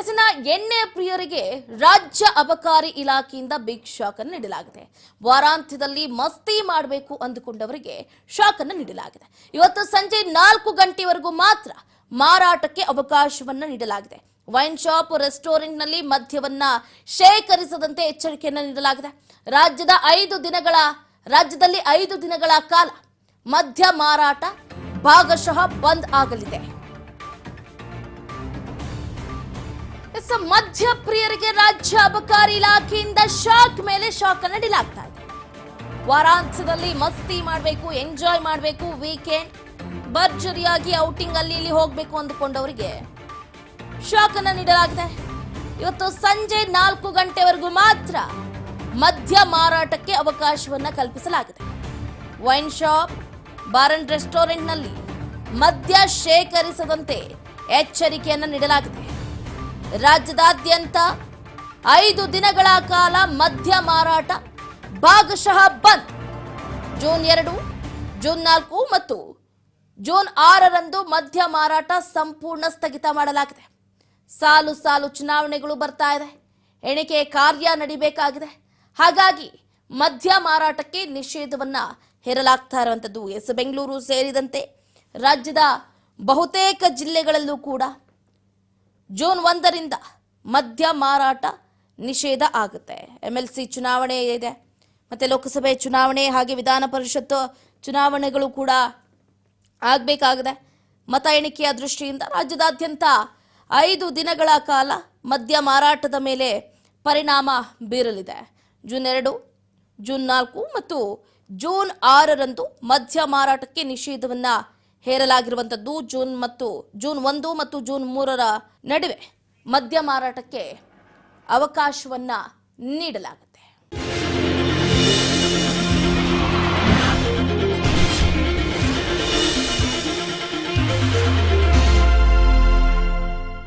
ಎಸ್ನ ಎಣ್ಣೆ ಪ್ರಿಯರಿಗೆ ರಾಜ್ಯ ಅಬಕಾರಿ ಇಲಾಖೆಯಿಂದ ಬಿಗ್ ಶಾಕ್ ಅನ್ನು ನೀಡಲಾಗಿದೆ. ವಾರಾಂತ್ಯದಲ್ಲಿ ಮಸ್ತಿ ಮಾಡಬೇಕು ಅಂದುಕೊಂಡವರಿಗೆ ಶಾಕ್ ಅನ್ನು ನೀಡಲಾಗಿದೆ. ಇವತ್ತು ಸಂಜೆ 4 ಗಂಟೆವರೆಗೂ ಮಾತ್ರ ಮಾರಾಟಕ್ಕೆ ಅವಕಾಶವನ್ನು ನೀಡಲಾಗಿದೆ. ವೈನ್ ಶಾಪ್, ರೆಸ್ಟೋರೆಂಟ್ನಲ್ಲಿ ಮದ್ಯವನ್ನ ಶೇಖರಿಸದಂತೆ ಎಚ್ಚರಿಕೆಯನ್ನು ನೀಡಲಾಗಿದೆ. ರಾಜ್ಯದಲ್ಲಿ 5 ದಿನಗಳ ಕಾಲ ಮದ್ಯ ಮಾರಾಟ ಭಾಗಶಃ ಬಂದ್ ಆಗಲಿದೆ. ಮದ್ಯ ಪ್ರಿಯರಿಗೆ ರಾಜ್ಯ ಅಬಕಾರಿ ಇಲಾಖೆಯಿಂದ ಶಾಕ್ ಮೇಲೆ ಶಾಕ್ ಅನ್ನು ನೀಡಲಾಗ್ತಾ ಇದೆ. ವಾರಾಂತ್ಯದಲ್ಲಿ ಮಸ್ತಿ ಮಾಡಬೇಕು, ಎಂಜಾಯ್ ಮಾಡಬೇಕು, ವೀಕೆಂಡ್ ಭರ್ಜರಿಯಾಗಿ ಔಟಿಂಗ್ ಅಲ್ಲಿ ಇಲ್ಲಿ ಹೋಗಬೇಕು ಅಂದುಕೊಂಡವರಿಗೆ ಶಾಕ್ ಅನ್ನು ನೀಡಲಾಗಿದೆ. ಇವತ್ತು ಸಂಜೆ 4 ಗಂಟೆವರೆಗೂ ಮಾತ್ರ ಮದ್ಯ ಮಾರಾಟಕ್ಕೆ ಅವಕಾಶವನ್ನ ಕಲ್ಪಿಸಲಾಗಿದೆ. ವೈನ್ ಶಾಪ್, ಬಾರ್ ಅಂಡ್ ರೆಸ್ಟೋರೆಂಟ್ನಲ್ಲಿ ಮದ್ಯ ಶೇಖರಿಸದಂತೆ ಎಚ್ಚರಿಕೆಯನ್ನು ನೀಡಲಾಗಿದೆ. ರಾಜ್ಯದಾದ್ಯಂತ 5 ದಿನಗಳ ಕಾಲ ಮದ್ಯ ಮಾರಾಟ ಭಾಗಶಃ ಬಂದ್. ಜೂನ್ 2, ಜೂನ್ 4 ಮತ್ತು ಜೂನ್ 6ರಂದು ಮದ್ಯ ಮಾರಾಟ ಸಂಪೂರ್ಣ ಸ್ಥಗಿತ ಮಾಡಲಾಗಿದೆ. ಸಾಲು ಸಾಲು ಚುನಾವಣೆಗಳು ಬರ್ತಾ ಇದೆ, ಎಣಿಕೆ ಕಾರ್ಯ ನಡೀಬೇಕಾಗಿದೆ. ಹಾಗಾಗಿ ಮದ್ಯ ಮಾರಾಟಕ್ಕೆ ನಿಷೇಧವನ್ನ ಹೇರಲಾಗ್ತಾ ಇರುವಂತದ್ದು. ಬೆಂಗಳೂರು ಸೇರಿದಂತೆ ರಾಜ್ಯದ ಬಹುತೇಕ ಜಿಲ್ಲೆಗಳಲ್ಲೂ ಕೂಡ ಜೂನ್ 1ರಿಂದ ಮದ್ಯ ಮಾರಾಟ ನಿಷೇಧ ಆಗುತ್ತೆ. MLC ಚುನಾವಣೆ ಇದೆ, ಮತ್ತೆ ಲೋಕಸಭೆ ಚುನಾವಣೆ, ಹಾಗೆ ವಿಧಾನ ಪರಿಷತ್ ಚುನಾವಣೆಗಳು ಕೂಡ ಆಗಬೇಕಾಗಿದೆ. ಮತ ಎಣಿಕೆಯ ದೃಷ್ಟಿಯಿಂದ ರಾಜ್ಯದಾದ್ಯಂತ 5 ದಿನಗಳ ಕಾಲ ಮದ್ಯ ಮಾರಾಟದ ಮೇಲೆ ಪರಿಣಾಮ ಬೀರಲಿದೆ. ಜೂನ್ 2, ಜೂನ್ 4 ಮತ್ತು ಜೂನ್ 6ರಂದು ಮದ್ಯ ಮಾರಾಟಕ್ಕೆ ನಿಷೇಧವನ್ನ ಹೇರಲಾಗಿರುವಂತದ್ದು. ಜೂನ್ 1 ಮತ್ತು ಜೂನ್ 3ರ ನಡುವೆ ಮದ್ಯ ಮಾರಾಟಕ್ಕೆ ಅವಕಾಶವನ್ನ ನೀಡಲಾಗುತ್ತೆ.